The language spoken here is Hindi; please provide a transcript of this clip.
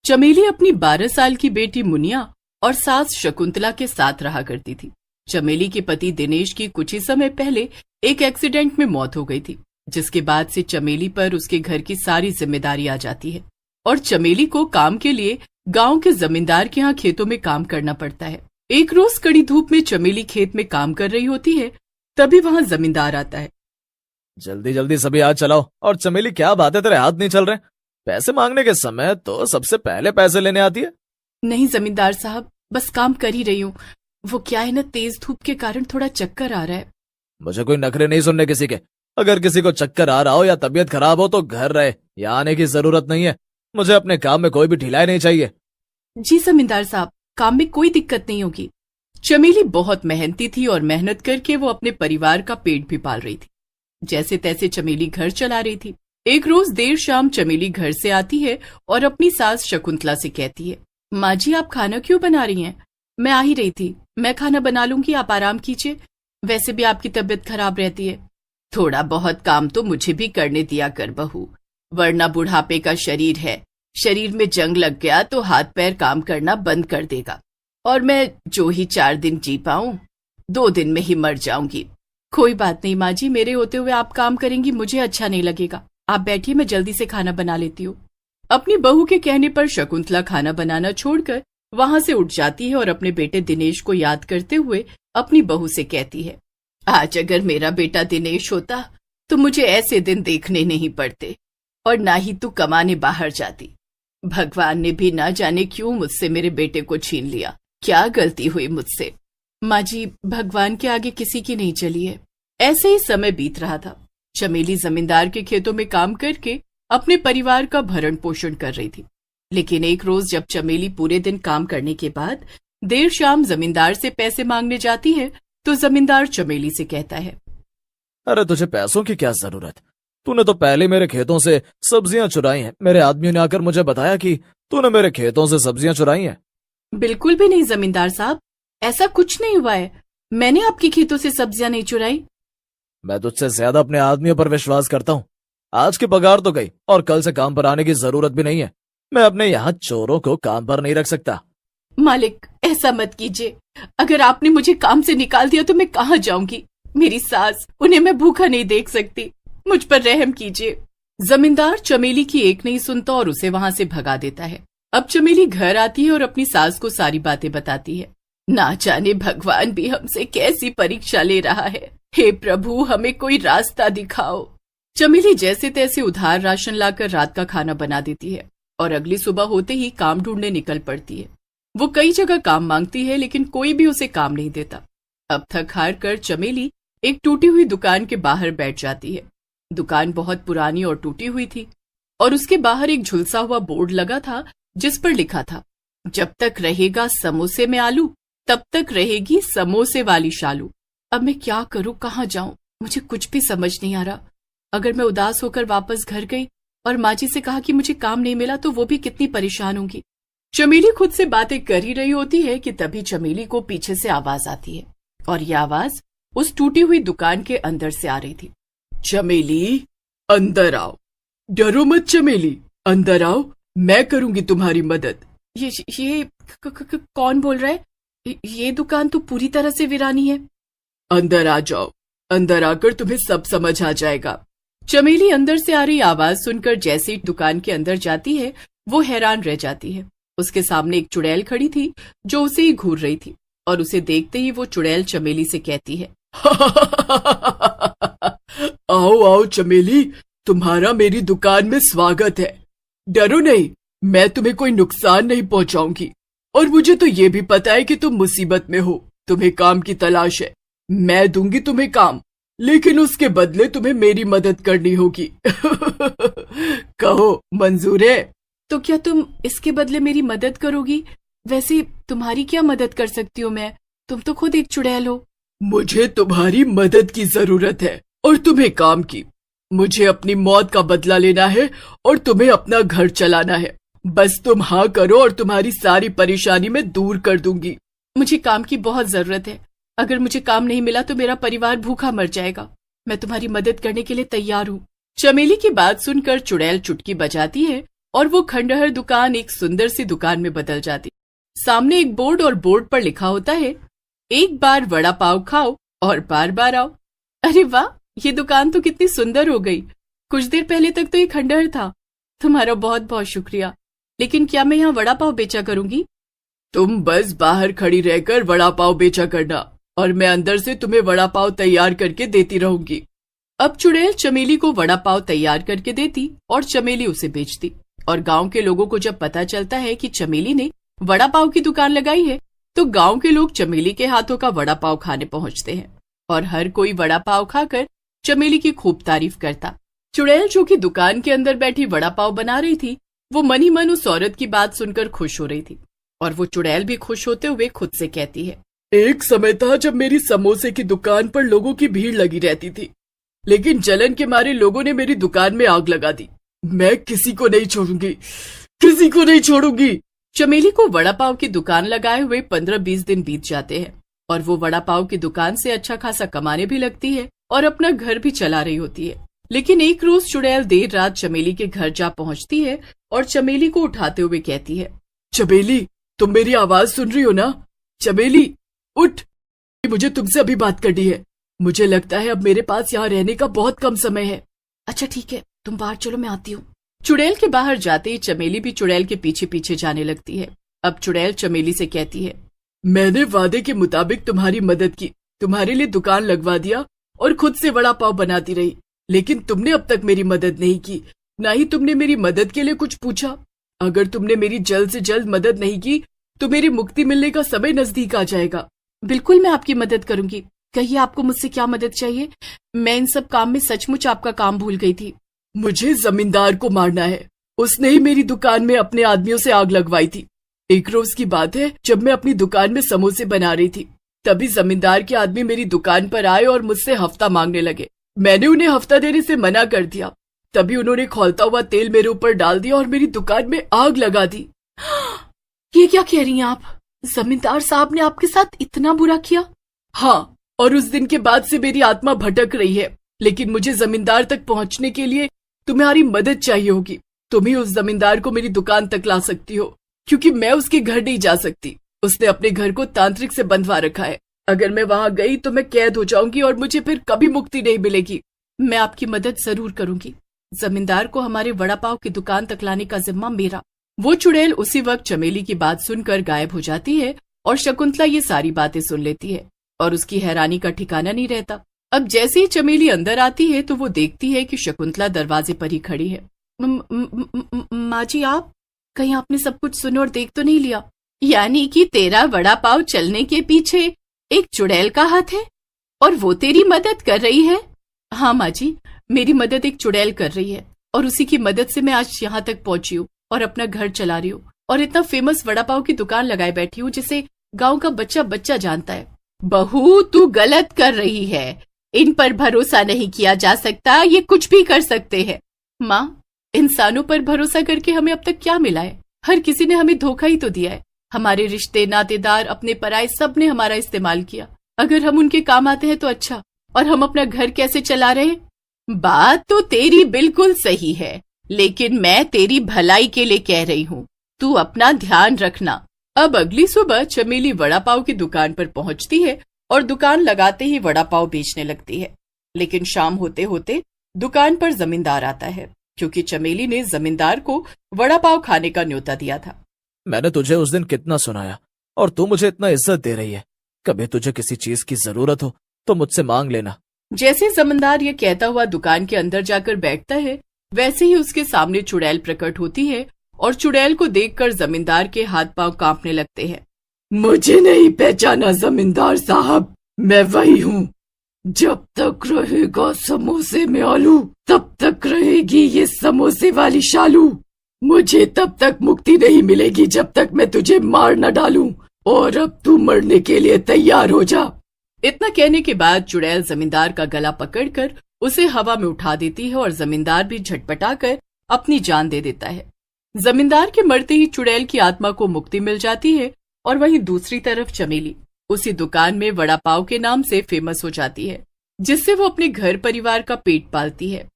चमेली अपनी 12 साल की बेटी मुनिया और सास शकुंतला के साथ रहा करती थी। चमेली के पति दिनेश की कुछ ही समय पहले एक एक्सीडेंट में मौत हो गई थी, जिसके बाद से चमेली पर उसके घर की सारी जिम्मेदारी आ जाती है और चमेली को काम के लिए गांव के जमींदार के यहाँ खेतों में काम करना पड़ता है। एक रोज कड़ी धूप में चमेली खेत में काम कर रही होती है, तभी वहाँ जमींदार आता है। जल्दी जल्दी सभी हाथ चलाओ। और चमेली, क्या बात है, तेरे हाथ नहीं चल रहे? पैसे मांगने के समय तो सबसे पहले पैसे लेने आती है। नहीं जमींदार साहब, बस काम कर ही रही हूँ। वो क्या है ना, तेज धूप के कारण थोड़ा चक्कर आ रहा है। मुझे कोई नखरे नहीं सुनने किसी के। अगर किसी को चक्कर आ रहा हो या तबीयत खराब हो तो घर रहे, यहाँ आने की जरूरत नहीं है। मुझे अपने काम में कोई भी ढिलाई नहीं चाहिए। जी जमींदार साहब, काम में कोई दिक्कत नहीं होगी। चमेली बहुत मेहनती थी और मेहनत करके वो अपने परिवार का पेट भी पाल रही थी। जैसे तैसे चमेली घर चला रही थी। एक रोज देर शाम चमेली घर से आती है और अपनी सास शकुंतला से कहती है, माँ जी आप खाना क्यों बना रही हैं? मैं आ ही रही थी, मैं खाना बना लूंगी, आप आराम कीजिए। वैसे भी आपकी तबीयत खराब रहती है। थोड़ा बहुत काम तो मुझे भी करने दिया कर बहू, वरना बुढ़ापे का शरीर है। शरीर में जंग लग गया तो हाथ पैर काम करना बंद कर देगा और मैं जो ही 4 दिन जी पाऊं 2 दिन में ही मर जाऊंगी। कोई बात नहीं माँ जी, मेरे होते हुए आप काम करेंगी मुझे अच्छा नहीं लगेगा। आप बैठिए, मैं जल्दी से खाना बना लेती हूँ। अपनी बहू के कहने पर शकुंतला खाना बनाना छोड़कर वहां से उठ जाती है और अपने बेटे दिनेश को याद करते हुए अपनी बहू से कहती है, आज अगर मेरा बेटा दिनेश होता तो मुझे ऐसे दिन देखने नहीं पड़ते और ना ही तू कमाने बाहर जाती। भगवान ने भी ना जाने क्यों मुझसे मेरे बेटे को छीन लिया। क्या गलती हुई मुझसे? माँ जी, भगवान के आगे किसी की नहीं चली है। ऐसे ही समय बीत रहा था। चमेली जमींदार के खेतों में काम करके अपने परिवार का भरण पोषण कर रही थी। लेकिन एक रोज जब चमेली पूरे दिन काम करने के बाद देर शाम जमींदार से पैसे मांगने जाती है तो जमींदार चमेली से कहता है, अरे तुझे पैसों की क्या जरूरत? तूने तो पहले मेरे खेतों से सब्जियां चुराई हैं। मेरे आदमियों ने आकर मुझे बताया कि तूने मेरे खेतों से सब्जियां चुराई हैं। बिल्कुल भी नहीं जमींदार साहब, ऐसा कुछ नहीं हुआ है। मैंने आपके खेतों से सब्जियां नहीं चुराई। मैं तुझसे ज्यादा अपने आदमियों पर विश्वास करता हूँ। आज की पगार तो गई और कल से काम पर आने की जरूरत भी नहीं है। मैं अपने यहाँ चोरों को काम पर नहीं रख सकता। मालिक, ऐसा मत कीजिए। अगर आपने मुझे काम से निकाल दिया तो मैं कहाँ जाऊंगी? मेरी सास, उन्हें मैं भूखा नहीं देख सकती। मुझ पर रहम कीजिए। जमींदार चमेली की एक नहीं सुनता और उसे वहां से भगा देता है। अब चमेली घर आती है और अपनी सास को सारी बातें बताती है। ना जाने भगवान भी हमसे कैसी परीक्षा ले रहा है। हे प्रभु, हमें कोई रास्ता दिखाओ। चमेली जैसे तैसे उधार राशन लाकर रात का खाना बना देती है और अगली सुबह होते ही काम ढूंढने निकल पड़ती है। वो कई जगह काम मांगती है लेकिन कोई भी उसे काम नहीं देता। अब थक हार कर चमेली एक टूटी हुई दुकान के बाहर बैठ जाती है। दुकान बहुत पुरानी और टूटी हुई थी और उसके बाहर एक झुलसा हुआ बोर्ड लगा था जिस पर लिखा था, जब तक रहेगा समोसे में आलू तब तक रहेगी समोसे वाली शालू। अब मैं क्या करूं, कहाँ जाऊं? मुझे कुछ भी समझ नहीं आ रहा। अगर मैं उदास होकर वापस घर गई और माँ जी से कहा कि मुझे काम नहीं मिला तो वो भी कितनी परेशान होंगी। चमेली खुद से बातें कर ही रही होती है कि तभी चमेली को पीछे से आवाज आती है और यह आवाज उस टूटी हुई दुकान के अंदर से आ रही थी। चमेली, अंदर आओ। डरो मत चमेली, अंदर आओ, मैं करूंगी तुम्हारी मदद। ये कौन बोल रहा है? ये दुकान तो पूरी तरह से वीरानी है। अंदर आ जाओ, अंदर आकर तुम्हें सब समझ आ जाएगा। चमेली अंदर से आ रही आवाज सुनकर जैसे ही दुकान के अंदर जाती है वो हैरान रह जाती है। उसके सामने एक चुड़ैल खड़ी थी जो उसे ही घूर रही थी और उसे देखते ही वो चुड़ैल चमेली से कहती है, आओ आओ चमेली, तुम्हारा मेरी दुकान में स्वागत है। डरो नहीं, मैं तुम्हें कोई नुकसान नहीं पहुंचाऊंगी और मुझे तो ये भी पता है कि तुम मुसीबत में हो, तुम्हें काम की तलाश है। मैं दूंगी तुम्हें काम, लेकिन उसके बदले तुम्हें मेरी मदद करनी होगी। कहो, मंजूर है? तो क्या तुम इसके बदले मेरी मदद करोगी? वैसे तुम्हारी क्या मदद कर सकती हूँ मैं? तुम तो खुद एक चुड़ैल हो। मुझे तुम्हारी मदद की जरूरत है और तुम्हें काम की। मुझे अपनी मौत का बदला लेना है और तुम्हें अपना घर चलाना है। बस तुम हाँ करो और तुम्हारी सारी परेशानी मैं दूर कर दूंगी। मुझे काम की बहुत जरूरत है। अगर मुझे काम नहीं मिला तो मेरा परिवार भूखा मर जाएगा। मैं तुम्हारी मदद करने के लिए तैयार हूँ। चमेली की बात सुनकर चुड़ैल चुटकी बजाती है और वो खंडहर दुकान एक सुंदर सी दुकान में बदल जाती। सामने एक बोर्ड और बोर्ड पर लिखा होता है, एक बार वड़ा पाव खाओ और बार बार आओ। अरे वाह, ये दुकान तो कितनी सुंदर हो गई। कुछ देर पहले तक तो ये खंडहर था। तुम्हारा बहुत बहुत शुक्रिया, लेकिन क्या मैं यहाँ वड़ा पाव बेचा करूंगी? तुम बस बाहर खड़ी रहकर वड़ा पाव बेचा करना और मैं अंदर से तुम्हें वड़ा पाव तैयार करके देती रहूंगी। अब चुड़ैल चमेली को वड़ा पाव तैयार करके देती और चमेली उसे बेचती। और गांव के लोगों को जब पता चलता है कि चमेली ने वड़ा पाव की दुकान लगाई है, तो गांव के लोग चमेली के हाथों का वड़ा पाव खाने पहुंचते हैं और हर कोई वड़ा पाव खाकर चमेली की खूब तारीफ करता। चुड़ैल जो कि दुकान के अंदर बैठी वड़ा पाव बना रही थी, वो मन ही मन उस औरत की बात सुनकर खुश हो रही थी और वो चुड़ैल भी खुश होते हुए खुद से कहती है, एक समय था जब मेरी समोसे की दुकान पर लोगों की भीड़ लगी रहती थी, लेकिन जलन के मारे लोगों ने मेरी दुकान में आग लगा दी। मैं किसी को नहीं छोड़ूंगी, किसी को नहीं छोड़ूंगी। चमेली को वड़ा पाव की दुकान लगाए हुए 15-20 दिन बीत जाते हैं और वो वड़ा पाव की दुकान से अच्छा खासा कमाने भी लगती है और अपना घर भी चला रही होती है। लेकिन एक रोज चुड़ैल देर रात चमेली के घर जा पहुंचती है और चमेली को उठाते हुए कहती है, चमेली, तुम मेरी आवाज सुन रही हो ना? चमेली, उठ, मुझे तुमसे अभी बात करनी है। मुझे लगता है अब मेरे पास यहाँ रहने का बहुत कम समय है। अच्छा ठीक है, तुम बाहर चलो, मैं आती हूँ। चुड़ैल के बाहर जाते ही चमेली भी चुड़ैल के पीछे पीछे जाने लगती है। अब चुड़ैल चमेली से कहती है, मैंने वादे के मुताबिक तुम्हारी मदद की, तुम्हारे लिए दुकान लगवा दिया और खुद से वड़ा पाव बनाती रही, लेकिन तुमने अब तक मेरी मदद नहीं की, ना ही तुमने मेरी मदद के लिए कुछ पूछा। अगर तुमने मेरी जल्द से जल्द मदद नहीं की तो मेरी मुक्ति मिलने का समय नजदीक आ जाएगा। बिल्कुल मैं आपकी मदद करूंगी। कहिए आपको मुझसे क्या मदद चाहिए? मैं इन सब काम में सचमुच आपका काम भूल गई थी। मुझे जमींदार को मारना है। उसने ही मेरी दुकान में अपने आदमियों से आग लगवाई थी। एक रोज की बात है, जब मैं अपनी दुकान में समोसे बना रही थी, तभी जमींदार के आदमी मेरी दुकान पर आए और मुझसे हफ्ता मांगने लगे। मैंने उन्हें हफ्ता देने से मना कर दिया। तभी उन्होंने खौलता हुआ तेल मेरे ऊपर डाल दिया और मेरी दुकान में आग लगा दी। ये क्या कह रही हैं आप? जमींदार साहब ने आपके साथ इतना बुरा किया? हाँ, और उस दिन के बाद से मेरी आत्मा भटक रही है। लेकिन मुझे जमींदार तक पहुंचने के लिए तुम्हारी मदद चाहिए होगी। तुम ही उस जमींदार को मेरी दुकान तक ला सकती हो, क्योंकि मैं उसके घर नहीं जा सकती। उसने अपने घर को तांत्रिक से बंधवा रखा है। अगर मैं वहां गई तो मैं कैद हो जाऊंगी और मुझे फिर कभी मुक्ति नहीं मिलेगी। मैं आपकी मदद जरूर करूंगी। जमींदार को हमारे वड़ा पाव की दुकान तक लाने का जिम्मा मेरा। वो चुड़ैल उसी वक्त चमेली की बात सुनकर गायब हो जाती है और शकुंतला ये सारी बातें सुन लेती है और उसकी हैरानी का ठिकाना नहीं रहता। अब जैसे ही चमेली अंदर आती है तो वो देखती है कि शकुंतला दरवाजे पर ही खड़ी है। माँ जी, आप कहीं आपने सब कुछ सुन और देख तो नहीं लिया? यानी कि तेरा वड़ा पाव चलने के पीछे एक चुड़ैल का हाथ है और वो तेरी मदद कर रही है? हाँ माँ जी, मेरी मदद एक चुड़ैल कर रही है और उसी की मदद से मैं आज यहाँ तक पहुंची हूँ और अपना घर चला रही हूँ और इतना फेमस वड़ा पाव की दुकान लगाए बैठी हूँ जिसे गांव का बच्चा बच्चा जानता है। बहू, तू गलत कर रही है। इन पर भरोसा नहीं किया जा सकता। ये कुछ भी कर सकते हैं। माँ, इंसानों पर भरोसा करके हमें अब तक क्या मिला है? हर किसी ने हमें धोखा ही तो दिया है। हमारे रिश्ते, नातेदार, अपने पराये, सब ने हमारा इस्तेमाल किया। अगर हम उनके काम आते हैं तो अच्छा, और हम अपना घर कैसे चला रहे हैं? बात तो तेरी बिल्कुल सही है, लेकिन मैं तेरी भलाई के लिए कह रही हूँ। तू अपना ध्यान रखना। अब अगली सुबह चमेली वड़ा पाव की दुकान पर पहुंचती है और दुकान लगाते ही वड़ा पाव बेचने लगती है। लेकिन शाम होते होते दुकान पर जमींदार आता है, क्योंकि चमेली ने जमींदार को वड़ा पाव खाने का न्योता दिया था। मैंने तुझे उस दिन कितना सुनाया और तू मुझे इतना इज्जत दे रही है। कभी तुझे किसी चीज की जरूरत हो तो मुझसे मांग लेना। जैसे जमींदार ये कहता हुआ दुकान के अंदर जाकर बैठता है, वैसे ही उसके सामने चुड़ैल प्रकट होती है और चुड़ैल को देखकर जमींदार के हाथ पांव कांपने लगते हैं। मुझे नहीं पहचाना जमींदार साहब? मैं वही हूँ। जब तक रहेगा समोसे में आलू, तब तक रहेगी ये समोसे वाली शालू। मुझे तब तक मुक्ति नहीं मिलेगी जब तक मैं तुझे मार न डालूं, और अब तू मरने के लिए तैयार हो जा। इतना कहने के बाद चुड़ैल जमींदार का गला पकड़कर उसे हवा में उठा देती है और जमींदार भी झटपटाकर अपनी जान दे देता है। जमींदार के मरते ही चुड़ैल की आत्मा को मुक्ति मिल जाती है और वहीं दूसरी तरफ चमेली उसी दुकान में वड़ा पाव के नाम से फेमस हो जाती है, जिससे वो अपने घर परिवार का पेट पालती है।